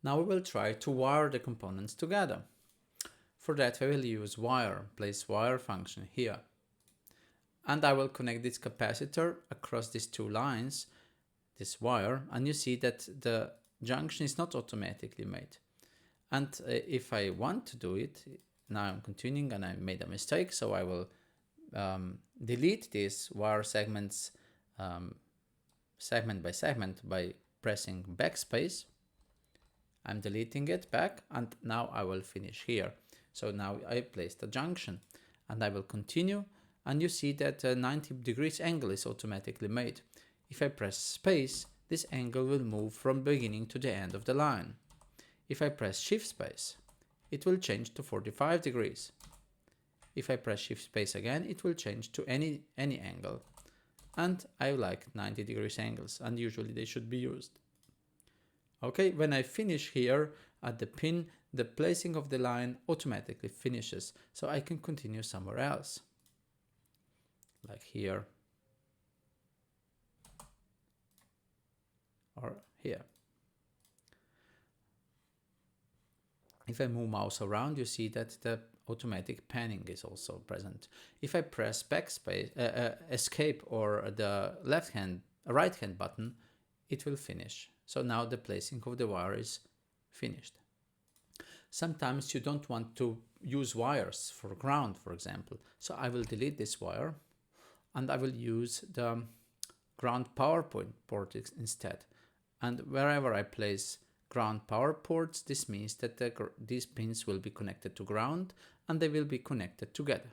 Now we will try to wire the components together. For that I will use wire, place wire function here. And I will connect this capacitor across these two lines, this wire, and you see that the junction is not automatically made. And if I want to do it, now I'm continuing and I made a mistake, so I will delete these wire segments segment by segment by pressing backspace. I'm deleting it back, and now I will finish here. So now I placed a junction and I will continue, and you see that a 90 degrees angle is automatically made. If I press space, this angle will move from beginning to the end of the line. If I press shift space, it will change to 45 degrees. If I press shift space again, it will change to any angle. And I like 90 degrees angles, and usually they should be used. Okay, when I finish here at the pin, the placing of the line automatically finishes, so I can continue somewhere else, like here or here. If I move mouse around, you see that the automatic panning is also present. If I press backspace, escape, or the right hand button, it will finish. So now the placing of the wire is finished. Sometimes you don't want to use wires for ground, for example. So I will delete this wire and I will use the ground power port instead. And wherever I place ground power ports, this means that these pins will be connected to ground and they will be connected together.